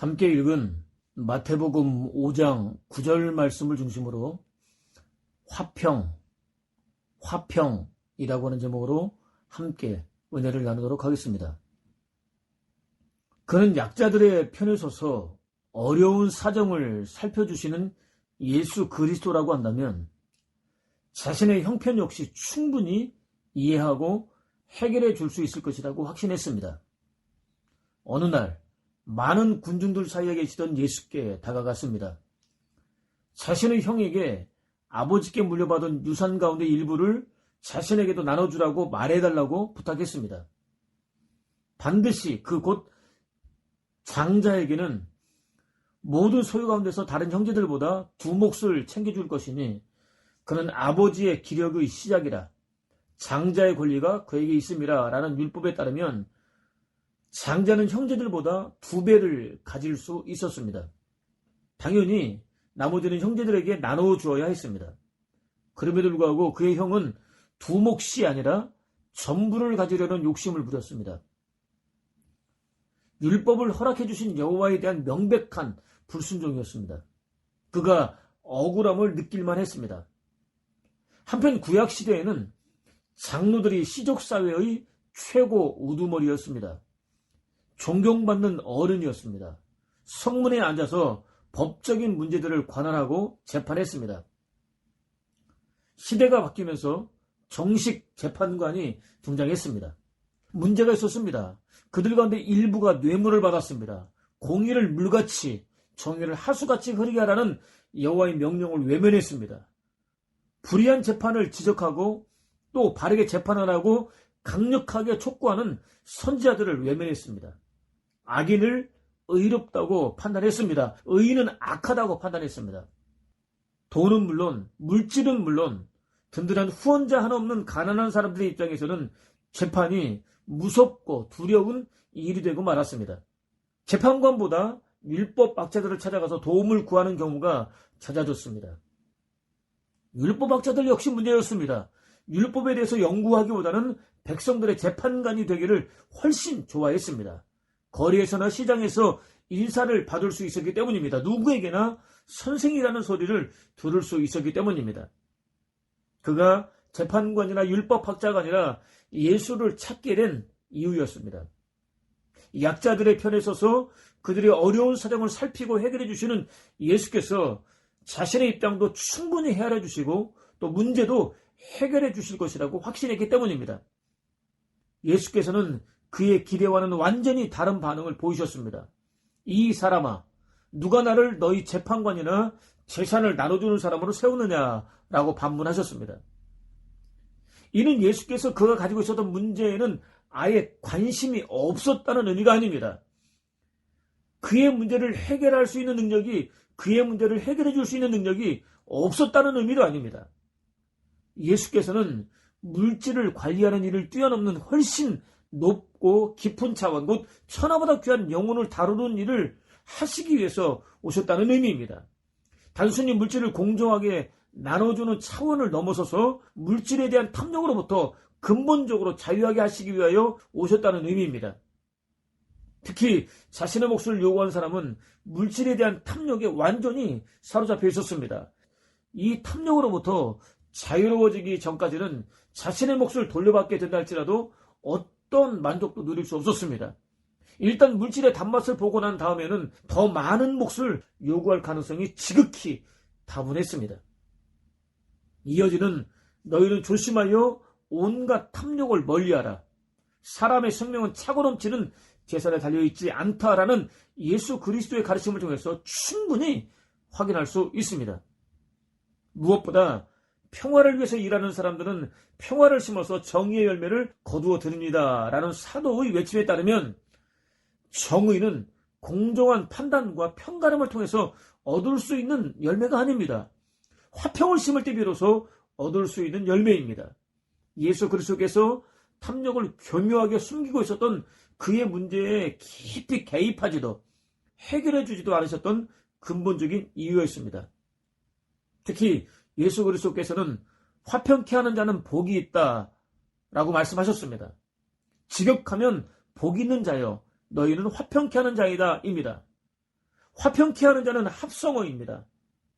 함께 읽은 마태복음 5장 9절 말씀을 중심으로 화평이라고 하는 제목으로 함께 은혜를 나누도록 하겠습니다. 그는 약자들의 편에 서서 어려운 사정을 살펴주시는 예수 그리스도라고 한다면 자신의 형편 역시 충분히 이해하고 해결해 줄 수 있을 것이라고 확신했습니다. 어느 날 많은 군중들 사이에 계시던 예수께 다가갔습니다. 자신의 형에게 아버지께 물려받은 유산 가운데 일부를 자신에게도 나눠주라고 말해달라고 부탁했습니다. 반드시 그 곧 장자에게는 모든 소유 가운데서 다른 형제들보다 두 몫을 챙겨줄 것이니 그는 아버지의 기력의 시작이라 장자의 권리가 그에게 있음이라 라는 율법에 따르면 장자는 형제들보다 2배를 가질 수 있었습니다. 당연히 나머지는 형제들에게 나눠주어야 했습니다. 그럼에도 불구하고 그의 형은 두 몫이 아니라 전부를 가지려는 욕심을 부렸습니다. 율법을 허락해 주신 여호와에 대한 명백한 불순종이었습니다. 그가 억울함을 느낄만 했습니다. 한편 구약 시대에는 장로들이 시족사회의 최고 우두머리였습니다. 존경받는 어른이었습니다. 성문에 앉아서 법적인 문제들을 관할하고 재판했습니다. 시대가 바뀌면서 정식 재판관이 등장했습니다. 문제가 있었습니다. 그들 가운데 일부가 뇌물을 받았습니다. 공의를 물같이 정의를 하수같이 흐르게 하라는 여호와의 명령을 외면했습니다. 불의한 재판을 지적하고 또 바르게 재판하라고 강력하게 촉구하는 선지자들을 외면했습니다. 악인을 의롭다고 판단했습니다. 의인은 악하다고 판단했습니다. 돈은 물론 물질은 물론 든든한 후원자 하나 없는 가난한 사람들의 입장에서는 재판이 무섭고 두려운 일이 되고 말았습니다. 재판관보다 율법학자들을 찾아가서 도움을 구하는 경우가 잦아졌습니다. 율법학자들 역시 문제였습니다. 율법에 대해서 연구하기보다는 백성들의 재판관이 되기를 훨씬 좋아했습니다. 거리에서나 시장에서 인사를 받을 수 있었기 때문입니다. 누구에게나 선생이라는 소리를 들을 수 있었기 때문입니다. 그가 재판관이나 율법학자가 아니라 예수를 찾게 된 이유였습니다. 약자들의 편에 서서 그들의 어려운 사정을 살피고 해결해 주시는 예수께서 자신의 입장도 충분히 헤아려 주시고 또 문제도 해결해 주실 것이라고 확신했기 때문입니다. 예수께서는 그의 기대와는 완전히 다른 반응을 보이셨습니다. 이 사람아, 누가 나를 너희 재판관이나 재산을 나눠주는 사람으로 세우느냐라고 반문하셨습니다. 이는 예수께서 그가 가지고 있었던 문제에는 아예 관심이 없었다는 의미가 아닙니다. 그의 문제를 해결할 수 있는 능력이, 그의 문제를 해결해 줄 수 있는 능력이 없었다는 의미도 아닙니다. 예수께서는 물질을 관리하는 일을 뛰어넘는 훨씬 높고 깊은 차원, 곧 천하보다 귀한 영혼을 다루는 일을 하시기 위해서 오셨다는 의미입니다. 단순히 물질을 공정하게 나눠주는 차원을 넘어서서 물질에 대한 탐욕으로부터 근본적으로 자유하게 하시기 위하여 오셨다는 의미입니다. 특히 자신의 몫을 요구한 사람은 물질에 대한 탐욕에 완전히 사로잡혀 있었습니다. 이 탐욕으로부터 자유로워지기 전까지는 자신의 몫을 돌려받게 된다 할지라도 어떤 만족도 누릴 수 없었습니다. 일단 물질의 단맛을 보고 난 다음에는 더 많은 몫을 요구할 가능성이 지극히 다분했습니다. 이어지는 너희는 조심하여 온갖 탐욕을 멀리하라. 사람의 생명은 차고 넘치는 재산에 달려있지 않다라는 예수 그리스도의 가르침을 통해서 충분히 확인할 수 있습니다. 무엇보다 평화를 위해서 일하는 사람들은 평화를 심어서 정의의 열매를 거두어 드립니다 라는 사도의 외침에 따르면 정의는 공정한 판단과 편가름을 통해서 얻을 수 있는 열매가 아닙니다. 화평을 심을 때 비로소 얻을 수 있는 열매입니다. 예수 그리스도께서 탐욕을 교묘하게 숨기고 있었던 그의 문제에 깊이 개입하지도 해결해 주지도 않으셨던 근본적인 이유였습니다. 특히 예수 그리스도께서는 화평케 하는 자는 복이 있다 라고 말씀하셨습니다. 직역하면 복 있는 자여 너희는 화평케 하는 자이다 입니다. 화평케 하는 자는 합성어입니다.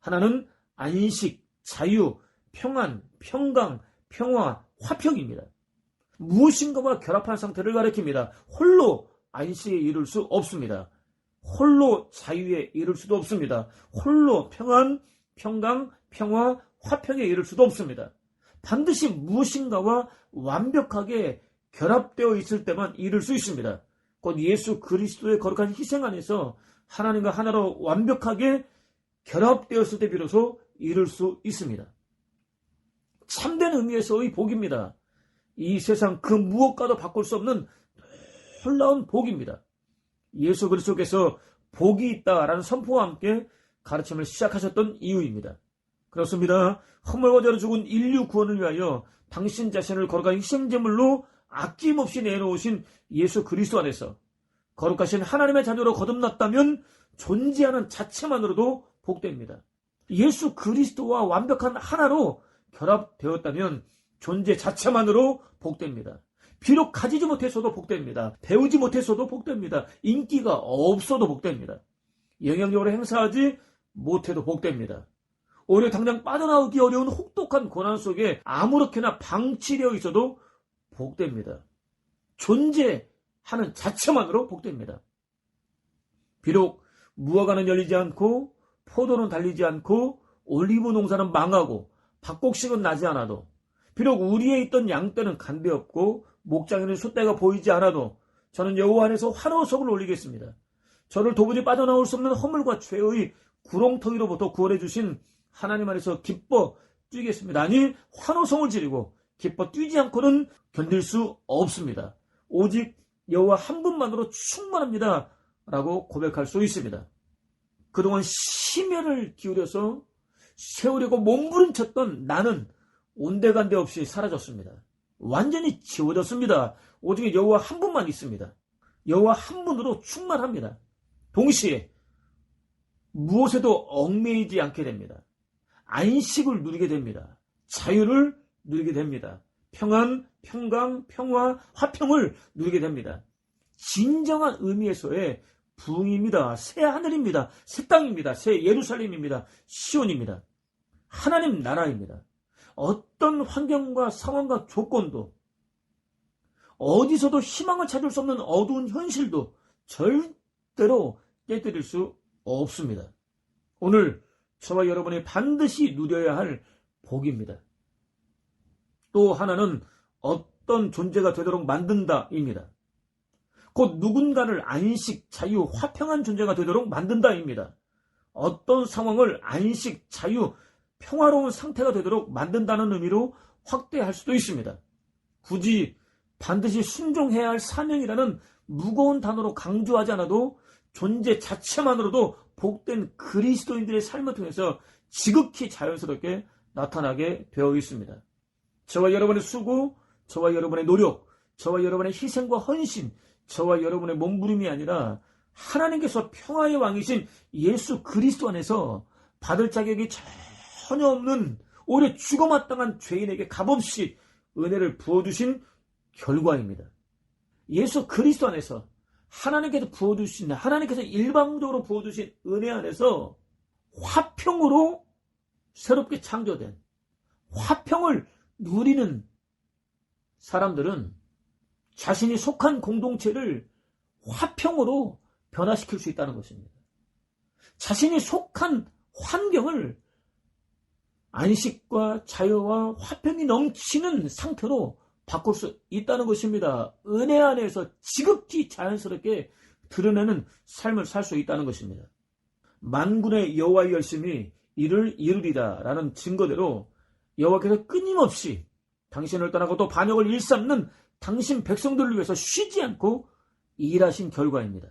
하나는 안식, 자유, 평안, 평강, 평화, 화평입니다. 무엇인가와 결합한 상태를 가리킵니다. 홀로 안식에 이룰 수 없습니다. 홀로 자유에 이룰 수도 없습니다. 홀로 평안, 평강, 평화, 화평에 이룰 수도 없습니다. 반드시 무엇인가와 완벽하게 결합되어 있을 때만 이룰 수 있습니다. 곧 예수 그리스도의 거룩한 희생 안에서 하나님과 하나로 완벽하게 결합되었을 때 비로소 이룰 수 있습니다. 참된 의미에서의 복입니다. 이 세상 그 무엇과도 바꿀 수 없는 놀라운 복입니다. 예수 그리스도께서 복이 있다라는 선포와 함께 가르침을 시작하셨던 이유입니다. 그렇습니다. 허물과 죄로 죽은 인류 구원을 위하여 당신 자신을 거룩한 희생제물로 아낌없이 내놓으신 예수 그리스도 안에서 거룩하신 하나님의 자녀로 거듭났다면 존재하는 자체만으로도 복됩니다. 예수 그리스도와 완벽한 하나로 결합되었다면 존재 자체만으로 복됩니다. 비록 가지지 못했어도 복됩니다. 배우지 못했어도 복됩니다. 인기가 없어도 복됩니다. 영향력으로 행사하지 못해도 복됩니다. 오히려 당장 빠져나오기 어려운 혹독한 고난 속에 아무렇게나 방치되어 있어도 복됩니다. 존재하는 자체만으로 복됩니다. 비록 무화과는 열리지 않고 포도는 달리지 않고 올리브 농사는 망하고 밭곡식은 나지 않아도, 비록 우리에 있던 양떼는 간대 없고 목장에는 숫대가 보이지 않아도 저는 여호와 안에서 환호성을 올리겠습니다. 저를 도무지 빠져나올 수 없는 허물과 죄의 구렁텅이로부터 구원해 주신 하나님 안에서 기뻐 뛰겠습니다. 아니, 환호성을 지르고 기뻐 뛰지 않고는 견딜 수 없습니다. 오직 여호와 한 분만으로 충만합니다 라고 고백할 수 있습니다. 그동안 심혈을 기울여서 세우려고 몸부림쳤던 나는 온데간데 없이 사라졌습니다. 완전히 지워졌습니다. 오직 여호와 한 분만 있습니다. 여호와 한 분으로 충만합니다. 동시에 무엇에도 얽매이지 않게 됩니다. 안식을 누리게 됩니다. 자유를 누리게 됩니다. 평안, 평강, 평화, 화평을 누리게 됩니다. 진정한 의미에서의 부흥입니다. 새 하늘입니다. 새 땅입니다. 새 예루살렘입니다. 시온입니다. 하나님 나라입니다. 어떤 환경과 상황과 조건도, 어디서도 희망을 찾을 수 없는 어두운 현실도 절대로 깨뜨릴 수 없습니다. 오늘 저와 여러분이 반드시 누려야 할 복입니다. 또 하나는 어떤 존재가 되도록 만든다입니다. 곧 누군가를 안식, 자유, 화평한 존재가 되도록 만든다입니다. 어떤 상황을 안식, 자유, 평화로운 상태가 되도록 만든다는 의미로 확대할 수도 있습니다. 굳이 반드시 순종해야 할 사명이라는 무거운 단어로 강조하지 않아도 존재 자체만으로도 복된 그리스도인들의 삶을 통해서 지극히 자연스럽게 나타나게 되어 있습니다. 저와 여러분의 수고, 저와 여러분의 노력, 저와 여러분의 희생과 헌신, 저와 여러분의 몸부림이 아니라 하나님께서 평화의 왕이신 예수 그리스도 안에서 받을 자격이 전혀 없는, 오히려 죽어마땅한 죄인에게 값없이 은혜를 부어주신 결과입니다. 예수 그리스도 안에서 하나님께서 부어주신, 하나님께서 일방적으로 부어주신 은혜 안에서 화평으로 새롭게 창조된 화평을 누리는 사람들은 자신이 속한 공동체를 화평으로 변화시킬 수 있다는 것입니다. 자신이 속한 환경을 안식과 자유와 화평이 넘치는 상태로 바꿀 수 있다는 것입니다. 은혜 안에서 지극히 자연스럽게 드러내는 삶을 살 수 있다는 것입니다. 만군의 여호와의 열심이 이를 이루리라 라는 증거대로 여호와께서 끊임없이 당신을 떠나고 또 반역을 일삼는 당신 백성들을 위해서 쉬지 않고 일하신 결과입니다.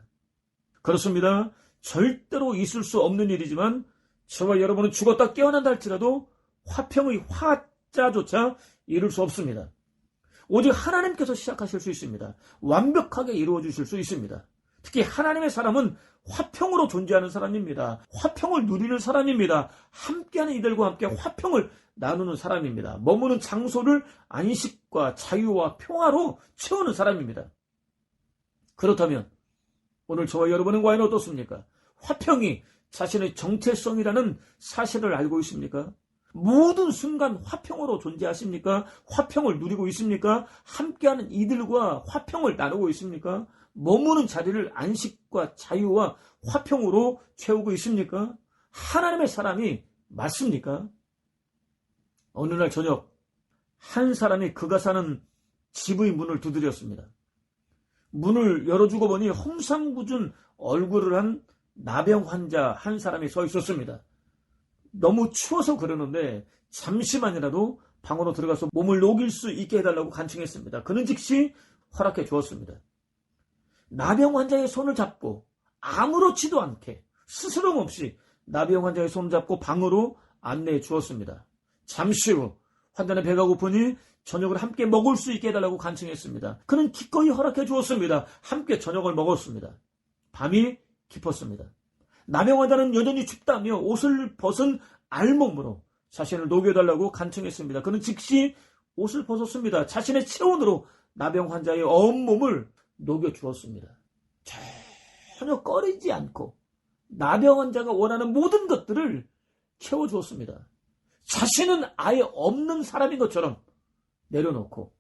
그렇습니다. 절대로 있을 수 없는 일이지만 저와 여러분은 죽었다 깨어난다 할지라도 화평의 화자조차 이룰 수 없습니다. 오직 하나님께서 시작하실 수 있습니다. 완벽하게 이루어 주실 수 있습니다. 특히 하나님의 사람은 화평으로 존재하는 사람입니다. 화평을 누리는 사람입니다. 함께하는 이들과 함께 화평을 나누는 사람입니다. 머무는 장소를 안식과 자유와 평화로 채우는 사람입니다. 그렇다면 오늘 저와 여러분은 과연 어떻습니까? 화평이 자신의 정체성이라는 사실을 알고 있습니까? 모든 순간 화평으로 존재하십니까? 화평을 누리고 있습니까? 함께하는 이들과 화평을 나누고 있습니까? 머무는 자리를 안식과 자유와 화평으로 채우고 있습니까? 하나님의 사람이 맞습니까? 어느 날 저녁 한 사람이 그가 사는 집의 문을 두드렸습니다. 문을 열어주고 보니 험상궂은 얼굴을 한 나병 환자 한 사람이 서 있었습니다. 너무 추워서 그러는데 잠시만이라도 방으로 들어가서 몸을 녹일 수 있게 해달라고 간청했습니다. 그는 즉시 허락해 주었습니다. 나병 환자의 손을 잡고 아무렇지도 않게 스스럼 없이 나병 환자의 손을 잡고 방으로 안내해 주었습니다. 잠시 후 환자는 배가 고프니 저녁을 함께 먹을 수 있게 해달라고 간청했습니다. 그는 기꺼이 허락해 주었습니다. 함께 저녁을 먹었습니다. 밤이 깊었습니다. 나병 환자는 여전히 춥다며 옷을 벗은 알몸으로 자신을 녹여달라고 간청했습니다. 그는 즉시 옷을 벗었습니다. 자신의 체온으로 나병 환자의 온몸을 녹여주었습니다. 전혀 꺼리지 않고 나병 환자가 원하는 모든 것들을 채워주었습니다. 자신은 아예 없는 사람인 것처럼 내려놓고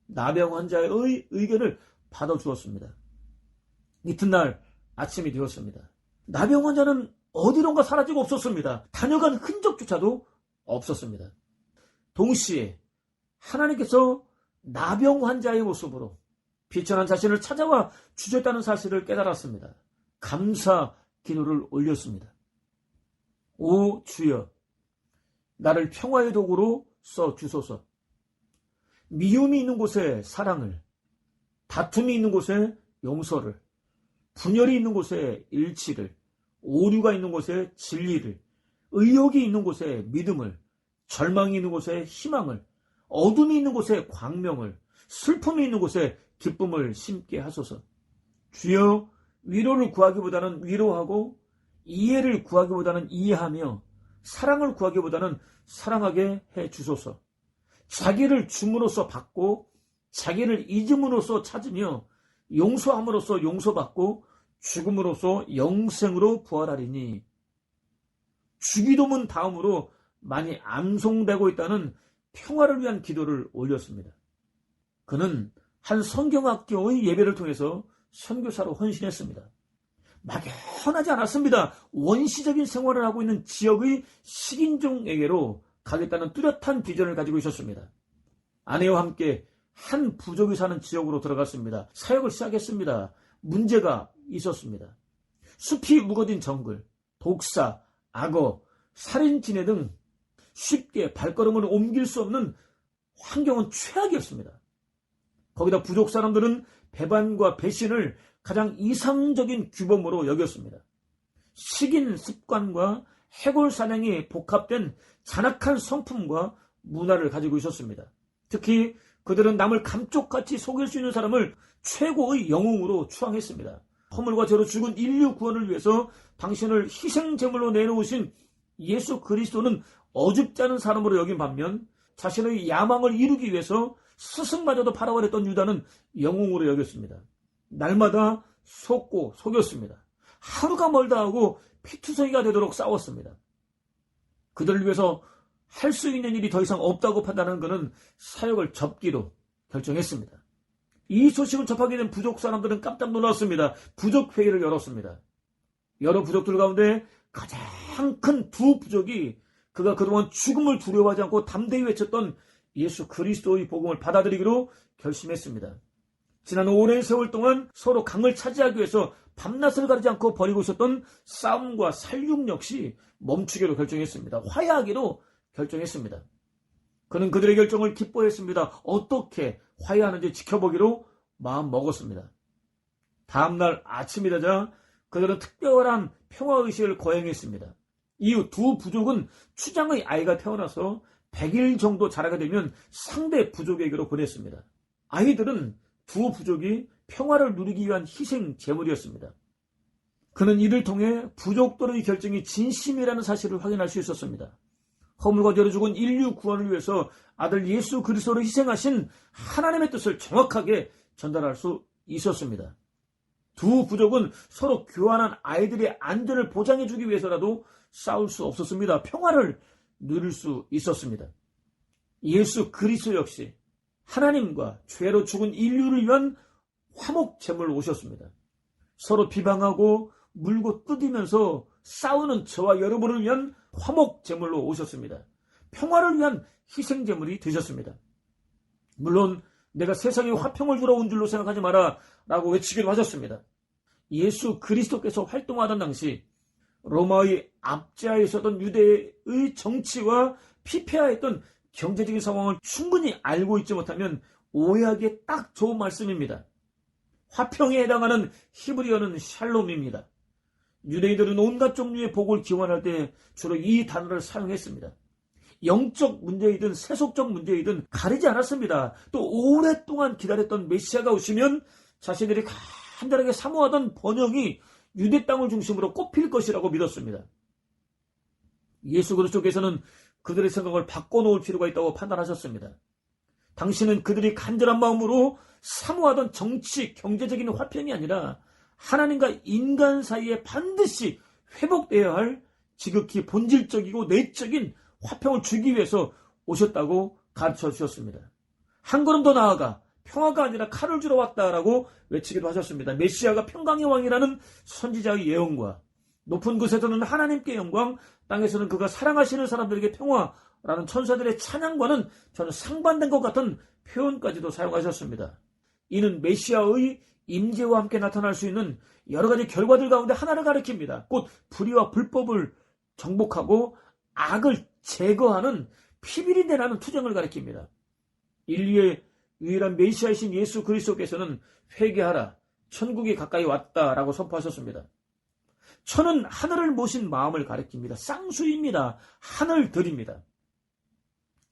나병 환자의 의견을 받아주었습니다. 이튿날 아침이 되었습니다. 나병 환자는 어디론가 사라지고 없었습니다. 다녀간 흔적조차도 없었습니다. 동시에 하나님께서 나병 환자의 모습으로 비천한 자신을 찾아와 주셨다는 사실을 깨달았습니다. 감사 기도를 올렸습니다. 오 주여, 나를 평화의 도구로 써주소서. 미움이 있는 곳에 사랑을, 다툼이 있는 곳에 용서를, 분열이 있는 곳에 일치를, 오류가 있는 곳에 진리를, 의욕이 있는 곳에 믿음을, 절망이 있는 곳에 희망을, 어둠이 있는 곳에 광명을, 슬픔이 있는 곳에 기쁨을 심게 하소서. 주여, 위로를 구하기보다는 위로하고 이해를 구하기보다는 이해하며 사랑을 구하기보다는 사랑하게 해 주소서. 자기를 줌으로써 받고 자기를 잊음으로써 찾으며 용서함으로써 용서받고 죽음으로써 영생으로 부활하리니. 주기도문 다음으로 많이 암송되고 있다는 평화를 위한 기도를 올렸습니다. 그는 한 성경학교의 예배를 통해서 선교사로 헌신했습니다. 막연하지 않았습니다. 원시적인 생활을 하고 있는 지역의 식인종에게로 가겠다는 뚜렷한 비전을 가지고 있었습니다. 아내와 함께 한 부족이 사는 지역으로 들어갔습니다. 사역을 시작했습니다. 문제가 있었습니다. 숲이 묵어진 정글, 독사, 악어, 살인진해 등 쉽게 발걸음을 옮길 수 없는 환경은 최악이었습니다. 거기다 부족 사람들은 배반과 배신을 가장 이상적인 규범으로 여겼습니다. 식인 습관과 해골 사냥이 복합된 잔악한 성품과 문화를 가지고 있었습니다. 특히 그들은 남을 감쪽같이 속일 수 있는 사람을 최고의 영웅으로 추앙했습니다. 허물과 죄로 죽은 인류 구원을 위해서 당신을 희생제물로 내놓으신 예수 그리스도는 어줍지 않은 사람으로 여긴 반면 자신의 야망을 이루기 위해서 스승마저도 팔아버렸던 유다는 영웅으로 여겼습니다. 날마다 속고 속였습니다. 하루가 멀다 하고 피투성이가 되도록 싸웠습니다. 그들을 위해서 할 수 있는 일이 더 이상 없다고 판단한 그는 사역을 접기로 결정했습니다. 이 소식을 접하게 된 부족 사람들은 깜짝 놀랐습니다. 부족 회의를 열었습니다. 여러 부족들 가운데 가장 큰 두 부족이 그가 그동안 죽음을 두려워하지 않고 담대히 외쳤던 예수 그리스도의 복음을 받아들이기로 결심했습니다. 지난 오랜 세월 동안 서로 강을 차지하기 위해서 밤낮을 가리지 않고 벌이고 있었던 싸움과 살육 역시 멈추기로 결정했습니다. 화해하기로 결정했습니다. 그는 그들의 결정을 기뻐했습니다. 어떻게 화해하는지 지켜보기로 마음먹었습니다. 다음날 아침이 되자 그들은 특별한 평화의식을 거행했습니다. 이후 두 부족은 추장의 아이가 태어나서 100일 정도 자라게 되면 상대 부족에게로 보냈습니다. 아이들은 두 부족이 평화를 누리기 위한 희생 제물이었습니다. 그는 이를 통해 부족들의 결정이 진심이라는 사실을 확인할 수 있었습니다. 허물과 죄로 죽은 인류 구원을 위해서 아들 예수 그리스도를 희생하신 하나님의 뜻을 정확하게 전달할 수 있었습니다. 두 부족은 서로 교환한 아이들의 안전을 보장해주기 위해서라도 싸울 수 없었습니다. 평화를 누릴 수 있었습니다. 예수 그리스도 역시 하나님과 죄로 죽은 인류를 위한 화목 제물로 오셨습니다. 서로 비방하고 물고 뜯으면서 싸우는 저와 여러분을 위한 화목 제물로 오셨습니다. 평화를 위한 희생 제물이 되셨습니다. 물론 내가 세상에 화평을 주러 온 줄로 생각하지 마라 라고 외치기도 하셨습니다. 예수 그리스도께서 활동하던 당시 로마의 압제하에 있었던 유대의 정치와 피폐하였던 경제적인 상황을 충분히 알고 있지 못하면 오해하기에 딱 좋은 말씀입니다. 화평에 해당하는 히브리어는 샬롬입니다. 유대인들은 온갖 종류의 복을 기원할 때 주로 이 단어를 사용했습니다. 영적 문제이든 세속적 문제이든 가리지 않았습니다. 또 오랫동안 기다렸던 메시아가 오시면 자신들이 간절하게 사모하던 번영이 유대 땅을 중심으로 꼽힐 것이라고 믿었습니다. 예수 그리스도께서는 그들의 생각을 바꿔놓을 필요가 있다고 판단하셨습니다. 당신은 그들이 간절한 마음으로 사모하던 정치, 경제적인 화평이 아니라 하나님과 인간 사이에 반드시 회복되어야 할 지극히 본질적이고 내적인 화평을 주기 위해서 오셨다고 가르쳐 주셨습니다. 한 걸음 더 나아가 평화가 아니라 칼을 주러 왔다라고 외치기도 하셨습니다. 메시아가 평강의 왕이라는 선지자의 예언과 높은 곳에서는 하나님께 영광, 땅에서는 그가 사랑하시는 사람들에게 평화라는 천사들의 찬양과는 저는 상반된 것 같은 표현까지도 사용하셨습니다. 이는 메시아의 임재와 함께 나타날 수 있는 여러 가지 결과들 가운데 하나를 가리킵니다. 곧 불의와 불법을 정복하고 악을 제거하는 피비린내 나는 투쟁을 가리킵니다. 인류의 유일한 메시아이신 예수 그리스도께서는 회개하라, 천국이 가까이 왔다라고 선포하셨습니다. 천은 하늘을 모신 마음을 가리킵니다. 쌍수입니다. 하늘들입니다.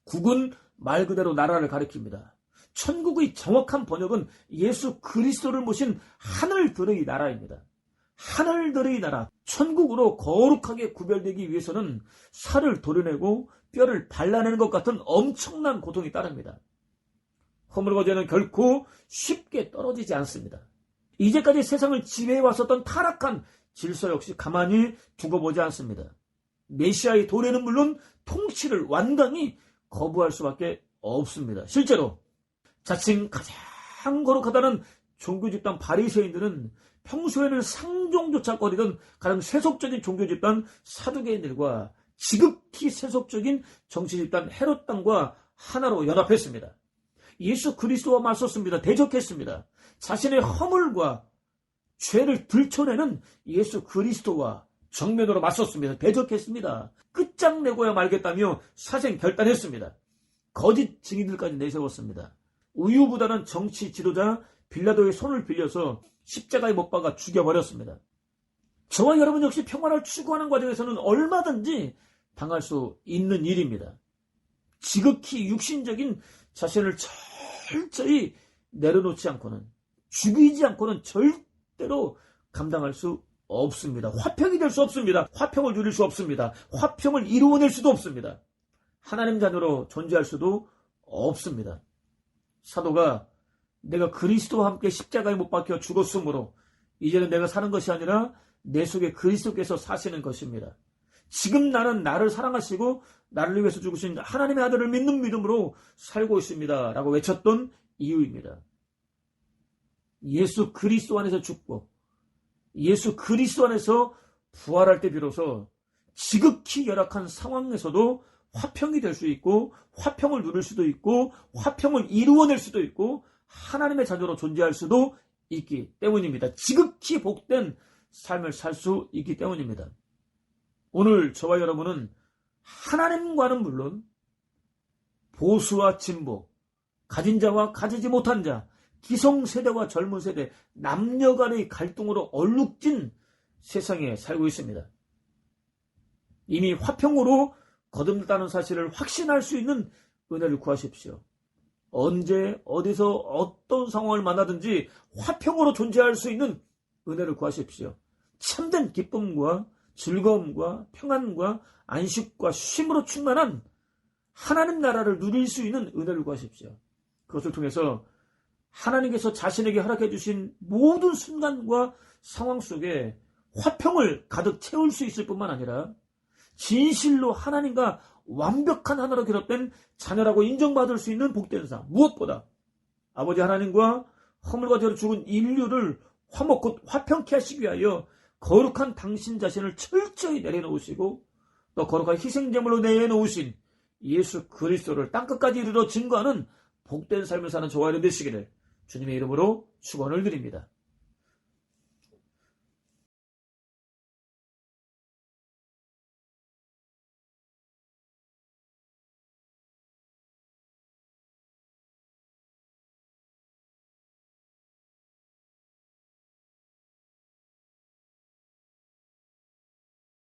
국은 말 그대로 나라를 가리킵니다. 천국의 정확한 번역은 예수 그리스도를 모신 하늘들의 나라입니다. 하늘들의 나라, 천국으로 거룩하게 구별되기 위해서는 살을 도려내고 뼈를 발라내는 것 같은 엄청난 고통이 따릅니다. 허물과 죄는 결코 쉽게 떨어지지 않습니다. 이제까지 세상을 지배해왔었던 타락한 질서 역시 가만히 두고 보지 않습니다. 메시아의 도래는 물론 통치를 완강히 거부할 수밖에 없습니다. 실제로 자칭 가장 거룩하다는 종교집단 바리새인들은 평소에는 상종조차 꺼리던 가장 세속적인 종교집단 사두개인들과 지극히 세속적인 정치집단 헤롯당과 하나로 연합했습니다. 예수 그리스도와 맞섰습니다. 대적했습니다. 자신의 허물과 죄를 들춰내는 예수 그리스도와 정면으로 맞섰습니다. 대적했습니다. 끝장내고야 말겠다며 사생 결단했습니다. 거짓 증인들까지 내세웠습니다. 우유부단한 정치 지도자 빌라도의 손을 빌려서 십자가에 못 박아 죽여버렸습니다. 저와 여러분 역시 평화를 추구하는 과정에서는 얼마든지 당할 수 있는 일입니다. 지극히 육신적인 자신을 철저히 내려놓지 않고는, 죽이지 않고는 절대로 감당할 수 없습니다. 화평이 될 수 없습니다. 화평을 누릴 수 없습니다. 화평을 이루어낼 수도 없습니다. 하나님 자녀로 존재할 수도 없습니다. 사도가 내가 그리스도와 함께 십자가에 못 박혀 죽었으므로 이제는 내가 사는 것이 아니라 내 속에 그리스도께서 사시는 것입니다. 지금 나는 나를 사랑하시고 나를 위해서 죽으신 하나님의 아들을 믿는 믿음으로 살고 있습니다. 라고 외쳤던 이유입니다. 예수 그리스도 안에서 죽고 예수 그리스도 안에서 부활할 때 비로소 지극히 열악한 상황에서도 화평이 될 수 있고 화평을 누릴 수도 있고 화평을 이루어낼 수도 있고 하나님의 자녀로 존재할 수도 있기 때문입니다. 지극히 복된 삶을 살 수 있기 때문입니다. 오늘 저와 여러분은 하나님과는 물론 보수와 진보, 가진 자와 가지지 못한 자, 기성세대와 젊은 세대, 남녀 간의 갈등으로 얼룩진 세상에 살고 있습니다. 이미 화평으로 거듭났다는 사실을 확신할 수 있는 은혜를 구하십시오. 언제 어디서 어떤 상황을 만나든지 화평으로 존재할 수 있는 은혜를 구하십시오. 참된 기쁨과 즐거움과 평안과 안식과 쉼으로 충만한 하나님 나라를 누릴 수 있는 은혜를 구하십시오. 그것을 통해서 하나님께서 자신에게 허락해 주신 모든 순간과 상황 속에 화평을 가득 채울 수 있을 뿐만 아니라 진실로 하나님과 완벽한 하나로 결합된 자녀라고 인정받을 수 있는 복된 삶, 무엇보다 아버지 하나님과 허물과 죄로 죽은 인류를 화목 곧 화평케 하시기 위하여 거룩한 당신 자신을 철저히 내려놓으시고 또 거룩한 희생제물로 내놓으신 예수 그리스도를 땅끝까지 이르러 증거하는 복된 삶을 사는 저와 여러분 되시기를 주님의 이름으로 축원을 드립니다.